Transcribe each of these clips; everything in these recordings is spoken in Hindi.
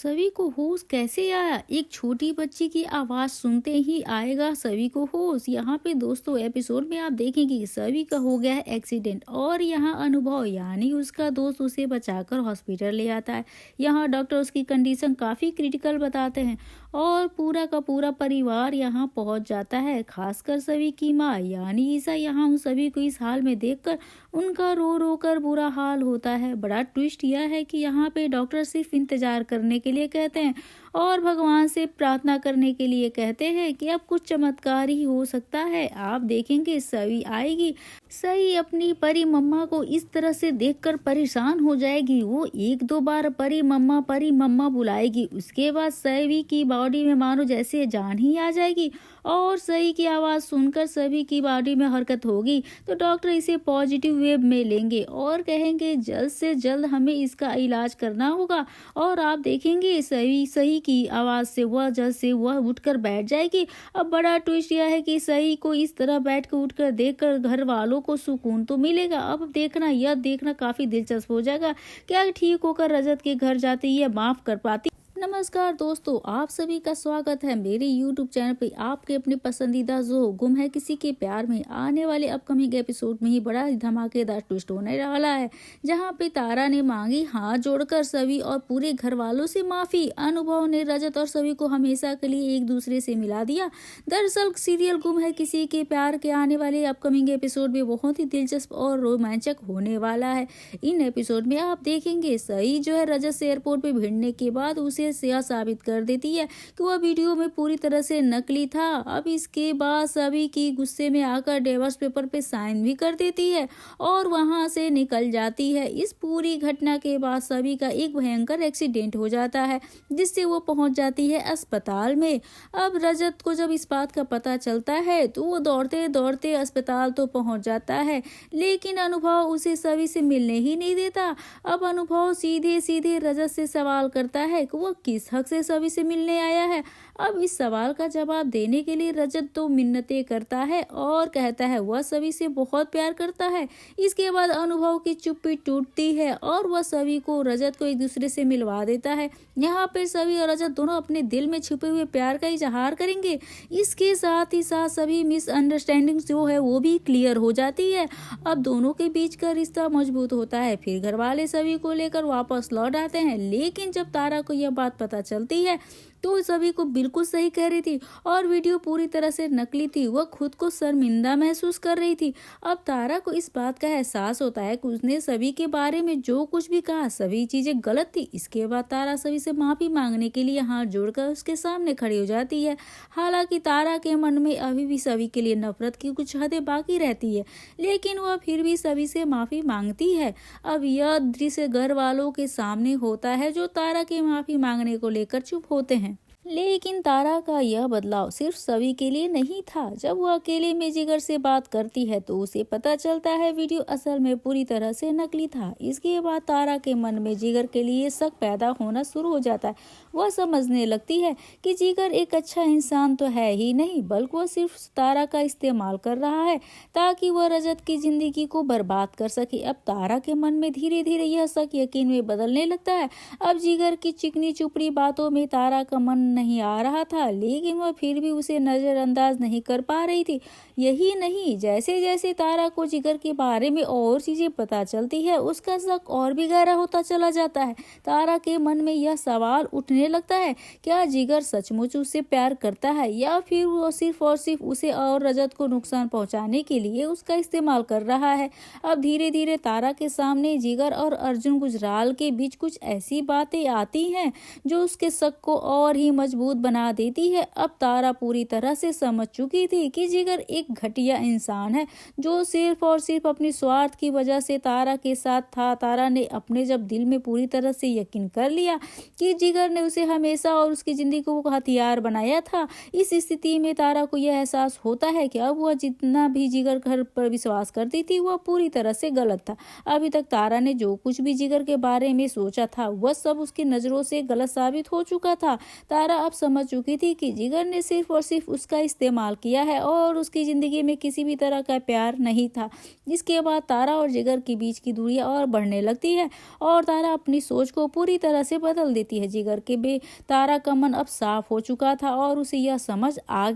सभी को होश कैसे आया? एक छोटी बच्ची की आवाज सुनते ही आएगा सभी को होश। यहाँ पे दोस्तों एपिसोड में आप देखेंगे कि सभी का हो गया है एक्सीडेंट और यहाँ अनुभव यानी उसका दोस्त उसे बचाकर हॉस्पिटल ले आता है। यहाँ डॉक्टर उसकी कंडीशन काफी क्रिटिकल बताते हैं और पूरा का पूरा परिवार यहाँ पहुंच जाता है, खासकर सभी की माँ यानी ईसा यहाँ उन सभी को इस हाल में देखकर उनका रो रो कर बुरा हाल होता है। बड़ा ट्विस्ट यह है कि यहाँ पे डॉक्टर सिर्फ इंतजार करने के लिए कहते हैं और भगवान से प्रार्थना करने के लिए कहते हैं कि अब कुछ चमत्कार ही हो सकता है। आप देखेंगे सभी आएगी, सही अपनी परी मम्मा को इस तरह से देखकर परेशान हो जाएगी। वो एक दो बार परी मम्मा बुलाएगी, उसके बाद सभी की बॉडी में मानो जैसे जान ही आ जाएगी और सही की आवाज सुनकर सभी की बॉडी में हरकत होगी। तो डॉक्टर इसे पॉजिटिव वे में लेंगे और कहेंगे जल्द से जल्द हमें इसका इलाज करना होगा। और आप देखेंगे सही की आवाज से वह उठकर बैठ जाएगी। अब बड़ा ट्विस्ट यह है कि सही को इस तरह बैठ कर उठकर देखकर घर वालों को सुकून तो मिलेगा। अब देखना काफी दिलचस्प हो जाएगा, क्या ठीक होकर रजत के घर जाती है, माफ कर पाती। नमस्कार दोस्तों, आप सभी का स्वागत है मेरे YouTube चैनल पे। आपके अपने पसंदीदा जो गुम है किसी के प्यार में आने वाले अपकमिंग एपिसोड में ही बड़ा धमाकेदार ट्विस्ट होने वाला है, जहां पे तारा ने मांगी हाथ जोड़कर सभी और पूरे घर वालों से माफी। अनुभव ने रजत और सभी को हमेशा के लिए एक दूसरे से मिला दिया। दरअसल सीरियल गुम है किसी के प्यार के आने वाले अपकमिंग एपिसोड में बहुत ही दिलचस्प और रोमांचक होने वाला है। इन एपिसोड में आप देखेंगे सही जो है रजत से एयरपोर्ट पे भिड़ने के बाद उसे यह साबित कर देती है कि वह वीडियो में पूरी तरह से नकली था। अब इसके बाद सभी की गुस्से में आकर डिवोर्स पेपर पे साइन भी कर देती है और वहां से निकल जाती है। इस पूरी घटना के बाद सभी का एक भयंकर एक्सीडेंट हो जाता है, जिससे वो पहुंच जाती है अस्पताल में। अब रजत को जब इस बात का पता चलता है तो वो दौड़ते दौड़ते अस्पताल तो पहुंच जाता है, लेकिन अनुभव उसे सभी से मिलने ही नहीं देता। अब अनुभव सीधे रजत से सवाल करता है कि वो किस हक से सभी से मिलने आया है। अब इस सवाल का जवाब देने के लिए रजत तो मिन्नतें करता है और कहता है वह सभी से बहुत प्यार करता है। इसके बाद अनुभव की चुप्पी टूटती है और वह सभी को रजत को एक दूसरे से मिलवा देता है। यहाँ पर सभी और रजत दोनों अपने दिल में छुपे हुए प्यार का इजहार करेंगे। इसके साथ ही साथ सभी मिसअंडरस्टैंडिंग जो है वो भी क्लियर हो जाती है। अब दोनों के बीच का रिश्ता मजबूत होता है। फिर घर वाले सभी को लेकर वापस लौट आते हैं, लेकिन जब तारा को यह बात पता चलती है तो सभी को बिल्कुल सही कह रही थी और वीडियो पूरी तरह से नकली थी। वह खुद को शर्मिंदा महसूस कर रही थी। अब तारा को इस बात का एहसास होता है कि उसने सभी के बारे में जो कुछ भी कहा सभी चीजें गलत थी। इसके बाद तारा सभी से माफी मांगने के लिए हाथ जोड़कर उसके सामने खड़ी हो जाती है। हालांकि तारा के मन में अभी भी सभी के लिए नफरत की कुछ हदें बाकी रहती है, लेकिन वह फिर भी सभी से माफी मांगती है। अब यह दृश्य घर वालों के सामने होता है जो तारा के माफी मांगने को लेकर चुप होते हैं। लेकिन तारा का यह बदलाव सिर्फ सभी के लिए नहीं था। जब वो अकेले में जिगर से बात करती है तो उसे पता चलता है वीडियो असल में पूरी तरह से नकली था। इसके बाद तारा के मन में जिगर के लिए शक पैदा होना शुरू हो जाता है। वह समझने लगती है कि जिगर एक अच्छा इंसान तो है ही नहीं, बल्कि वह सिर्फ तारा का इस्तेमाल कर रहा है ताकि वह रजत की जिंदगी को बर्बाद कर सके। अब तारा के मन में धीरे धीरे यह शक यकीन में बदलने लगता है। अब जिगर की चिकनी चुपड़ी बातों में तारा का मन नहीं आ रहा था, लेकिन वह फिर भी उसे नजरअंदाज नहीं कर पा रही थी। यही नहीं, जैसे जैसे तारा को जिगर के बारे में और चीजें पता चलती है उसका शक और भी गहरा होता चला जाता है। तारा के मन में यह सवाल उठने लगता है, क्या जिगर सचमुच उससे प्यार करता है या फिर वो सिर्फ और सिर्फ उसे और रजत को नुकसान पहुंचाने के लिए उसका इस्तेमाल कर रहा है। अब धीरे धीरे तारा के सामने जिगर और अर्जुन गुजराल के बीच कुछ ऐसी बातें आती हैं जो उसके शक को और ही मजबूत बना देती है। अब तारा पूरी तरह से समझ चुकी थी कि जिगर एक घटिया इंसान है जो सिर्फ और सिर्फ अपनी स्वार्थ की वजह से तारा के साथ था। तारा ने अपने जब दिल में पूरी तरह से यकीन कर लिया कि जिगर ने उसे हमेशा और उसकी जिंदगी को हथियार बनाया था। इस स्थिति में तारा को यह एहसास होता है कि अब वह जितना भी जिगर घर पर विश्वास करती थी वह पूरी तरह से गलत था। अभी तक तारा ने जो कुछ भी जिगर के बारे में सोचा था वह सब उसकी नजरों से गलत साबित हो चुका था। तारा तारा अब समझ चुकी थी कि जिगर ने सिर्फ और सिर्फ उसका इस्तेमाल किया है और उसकी जिंदगी में किसी भी तरह का प्यार नहीं था। इसके बाद तारा और जिगर के बीच की दूरियां और बढ़ने लगती है और तारा अपनी सोच को पूरी तरह से बदल देती है। जिगर के बे तारा का मन अब साफ हो चुका था और उसे यह समझ में आ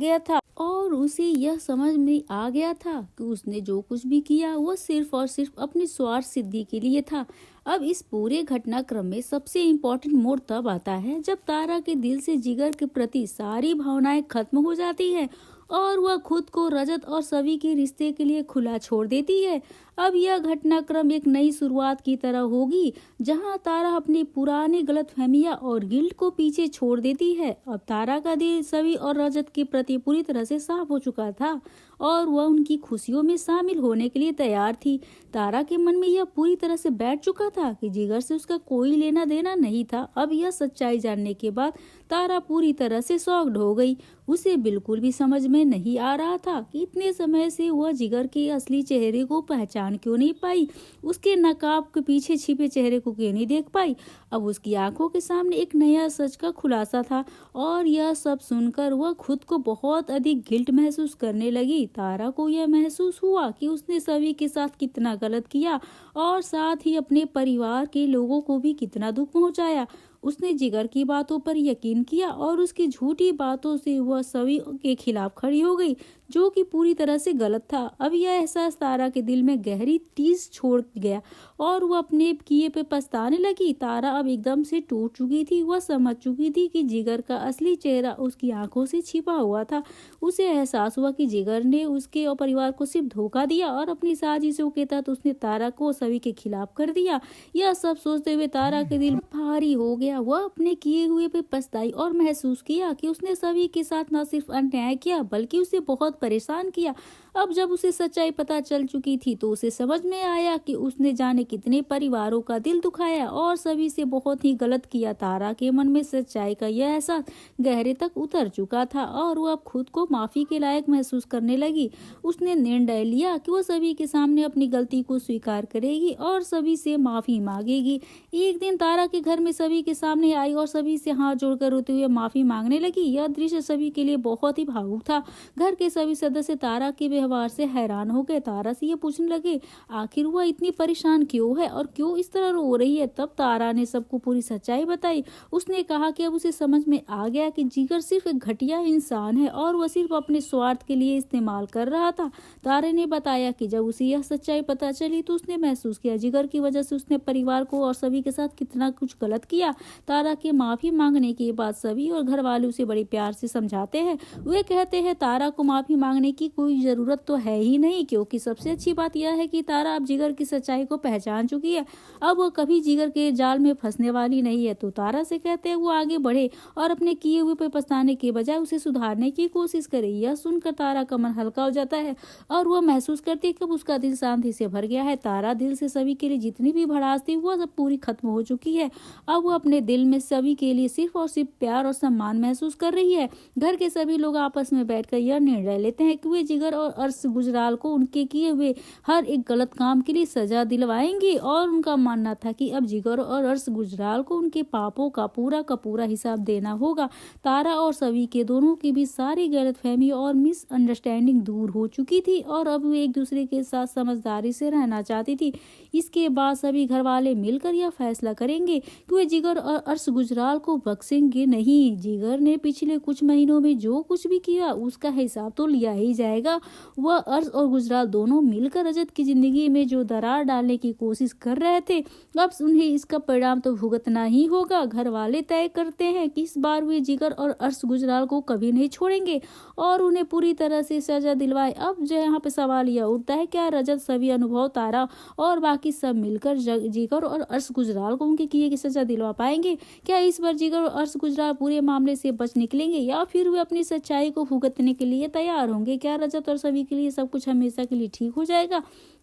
गया था कि उसने जो कुछ भी किया वो सिर्फ और सिर्फ अपनी स्वार्थ सिद्धि के लिए था। अब इस पूरे घटनाक्रम में सबसे इम्पोर्टेंट मोड़ तब आता है जब तारा के दिल से जिगर के प्रति सारी भावनाएं खत्म हो जाती है और वह खुद को रजत और सभी के रिश्ते के लिए खुला छोड़ देती है। अब यह घटनाक्रम एक नई शुरुआत की तरह होगी जहां तारा अपनी पुरानी गलतफहमियां और गिल्ट को पीछे छोड़ देती है। अब तारा का दिल सभी और रजत के प्रति पूरी तरह से साफ हो चुका था और वह उनकी खुशियों में शामिल होने के लिए तैयार थी। तारा के मन में यह पूरी तरह से बैठ चुका था कि जिगर से उसका कोई लेना देना नहीं था। अब यह सच्चाई जानने के बाद तारा पूरी तरह से शॉक्ड हो गई। उसे बिल्कुल भी समझ में नहीं आ रहा था कि इतने समय से वह जिगर के असली चेहरे को पहचान क्यों नहीं पाई, उसके नकाब के पीछे छिपे चेहरे को क्यों नहीं देख पाई। अब उसकी आंखों के सामने एक नया सच का खुलासा था और यह सब सुनकर वह खुद को बहुत अधिक गिल्ट महसूस करने लगी। तारा को यह महसूस हुआ कि उसने सभी के साथ कितना गलत किया और साथ ही अपने परिवार के लोगों को भी कितना दुख पहुंचाया। उसने जिगर की बातों पर यकीन किया और उसकी झूठी बातों से वह सभी के खिलाफ खड़ी हो गई, जो कि पूरी तरह से गलत था। अब यह एहसास तारा के दिल में गहरी टीस छोड़ गया और वह अपने किए पे पछताने लगी। तारा अब एकदम से टूट चुकी थी। वह समझ चुकी थी कि जिगर का असली चेहरा उसकी आंखों से छिपा हुआ था। उसे एहसास हुआ कि जिगर ने उसके और परिवार को सिर्फ धोखा दिया और अपनी साजिशों के तहत उसने तारा को सभी के खिलाफ कर दिया। यह सब सोचते हुए तारा के दिल भारी हो गया। वह अपने किए हुए पे पछताई और महसूस किया कि उसने सभी के साथ न सिर्फ अन्याय किया बल्कि उसे बहुत परेशान किया। अब जब उसे सच्चाई पता चल चुकी थी तो उसे समझ में आया कि उसने जाने कितने परिवारों का दिल दुखाया और सभी से बहुत ही गलत किया। तारा के मन में सच्चाई का यह एहसास गहरे तक उतर चुका था और वह अब खुद को माफी के लायक महसूस करने लगी। उसने निर्णय लिया कि वह सभी के सामने अपनी गलती को स्वीकार करेगी और सभी से माफी मांगेगी। एक दिन तारा के घर में सभी के सामने आई और सभी से हाथ जोड़कर रोते हुए माफी मांगने लगी। यह दृश्य सभी के लिए बहुत ही भावुक था। घर के सभी सदस्य तारा के व्यवहार से हैरान हो गए। तारा से ये पूछने लगे आखिर वह इतनी परेशान क्यों है और क्यों इस तरह रो रही है। तब तारा ने सबको पूरी सच्चाई बताई। उसने कहा कि अब उसे समझ में आ गया कि जिगर सिर्फ एक घटिया इंसान है और वह सिर्फ अपने स्वार्थ के लिए इस्तेमाल कर रहा था। तारा ने बताया कि जब उसे यह सच्चाई पता चली तो उसने महसूस किया जिगर की वजह से उसने परिवार को और सभी के साथ कितना कुछ गलत किया। तारा के माफी मांगने के बाद सभी और घर वाले उसे बड़े प्यार से समझाते हैं। वे कहते हैं तारा को माफी मांगने की कोई जरूरत तो है ही नहीं, क्योंकि सबसे अच्छी बात यह है कि तारा अब जिगर की सच्चाई को पहचान चुकी है। अब वो कभी जिगर के जाल में फंसने वाली नहीं है। तो तारा से कहते हैं वो आगे बढ़े और अपने किए हुए पे पछताने के बजाय उसे सुधारने की कोशिश करे। यह सुनकर तारा का मन हल्का हो जाता है और वह महसूस करती है कि उसका दिल शांति से भर गया है। तारा दिल से सभी के लिए जितनी भी भड़ास थी वह सब पूरी खत्म हो चुकी है। अब वो अपने दिल में सभी के लिए सिर्फ और सिर्फ प्यार और सम्मान महसूस कर रही है। घर के सभी लोग आपस में बैठकर यह निर्णय लेते हैं कि वे जिगर और अर्श गुजराल को उनके किए हुए हर एक गलत काम के लिए सजा दिलवाएंगे और उनका मानना था कि अब जिगर और अर्श गुजराल को उनके पापों का पूरा हिसाब देना होगा। तारा और सभी के दोनों की भी सारी गलतफहमी और मिसअंडरस्टैंडिंग दूर हो चुकी थी और अब वे एक दूसरे के साथ समझदारी से रहना चाहती थी। इसके बाद सभी घर वाले मिलकर यह फैसला करेंगे कि वे जिगर और अर्श गुजराल को बख्शेंगे नहीं। जिगर ने पिछले कुछ महीनों में जो कुछ भी किया उसका हिसाब तो लिया ही जाएगा। वह अर्श और गुजराल दोनों मिलकर रजत की जिंदगी में जो दरार डालने की कोशिश कर रहे थे, अब उन्हें इसका परिणाम तो भुगतना ही होगा। घर वाले तय करते हैं कि इस बार वे जिगर और अर्श गुजराल को कभी नहीं छोड़ेंगे और उन्हें पूरी तरह से सजा दिलवाए। अब जो यहाँ पे सवाल यह उठता है, क्या रजत, सभी अनुभव, तारा और बाकी सब मिलकर जिगर और अर्श गुजराल को उनके किए की सजा दिलवा पाएंगे? क्या इस बार जिगर और अर्श गुजराल पूरे मामले से बच निकलेंगे या फिर वे अपनी सच्चाई को भुगतने के लिए तैयार होंगे? क्या रजत और सभी के लिए सब कुछ हमेशा के लिए ठीक हो जाएगा?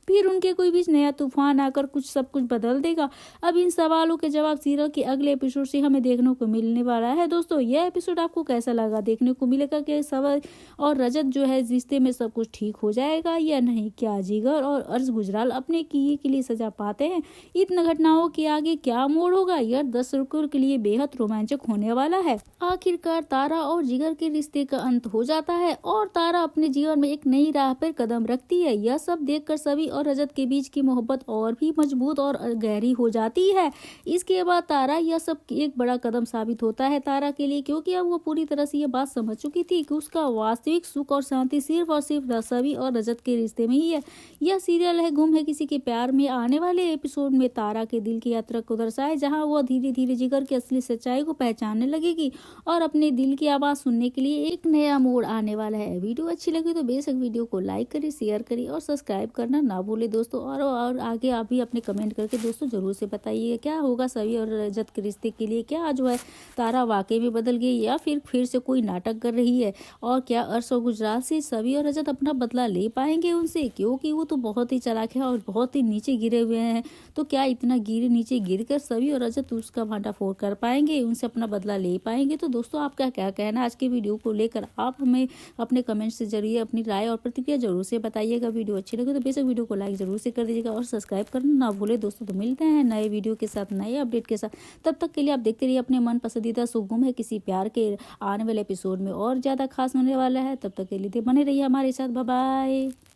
फिर उनके कोई बीच नया तूफान आकर सब कुछ बदल देगा। अब इन सवालों के जवाब सीरियल के अगले एपिसोड से हमें देखने को मिलने वाला है। दोस्तों यह एपिसोड आपको कैसा लगा? देखने को मिलेगा कि सवर और रजत जो है रिश्ते में सब कुछ ठीक हो जाएगा या नहीं? क्या जिगर और अर्श गुजराल अपने किए के लिए सजा पाते हैं? इन घटनाओं के आगे क्या मोड़ होगा? यह दर्शकों के लिए बेहद रोमांचक होने वाला है। आखिरकार तारा और जिगर के रिश्ते का अंत हो जाता है और तारा अपने जीवन में एक नई राह पर कदम रखती है। यह सब देखकर सभी और रजत के बीच की मोहब्बत और भी मजबूत और गहरी हो जाती है। इसके बाद तारा यह सब एक बड़ा कदम साबित होता है तारा के लिए, क्योंकि अब वो पूरी तरह से ये बात समझ चुकी थी कि उसका वास्तविक सुख और शांति सिर्फ और सिर्फ सभी और रजत के रिश्ते में ही है। यह सीरियल है गुम है किसी के प्यार में आने वाले एपिसोड में तारा के दिल की यात्रा को दर्शाए, जहाँ वह धीरे धीरे जिगर की असली सच्चाई को पहचानने लगेगी और अपने दिल की आवाज सुनने के लिए एक नया मोड़ आने वाला है। वीडियो अच्छी लगी तो बेशक वीडियो को लाइक करें, शेयर करें और सब्सक्राइब करना ना भूले दोस्तों। और आगे आप भी अपने कमेंट करके दोस्तों जरूर से बताइए क्या होगा सभी और रजत के रिश्ते के लिए। क्या जो है तारा वाकई में बदल गई या फिर से कोई नाटक कर रही है? और क्या अर्श और गुजराल से सभी और रजत अपना बदला ले पाएंगे उनसे, क्योंकि वो तो बहुत ही चालाक है और बहुत ही नीचे गिरे हुए हैं। तो क्या इतना नीचे गिर कर सभी और रजत उसका भांडाफोड़ कर पाएंगे, उनसे अपना बदला ले पाएंगे? तो दोस्तों आपका क्या कहना है आज के वीडियो को लेकर? आप हमें अपने कमेंट से जरिए अपनी राय और प्रतिक्रिया जरूर से बताइएगा। वीडियो अच्छी लगे तो बेशक वीडियो को लाइक जरूर से कर दीजिएगा और सब्सक्राइब करना ना भूले दोस्तों। तो मिलते हैं नए वीडियो के साथ, नए अपडेट के साथ। तब तक के लिए आप देखते रहिए अपने मन पसंदीदा सो गुम है किसी प्यार के आने वाले एपिसोड में और ज्यादा खास होने वाला है। तब तक के लिए बने रहिए हमारे साथ। Bye bye.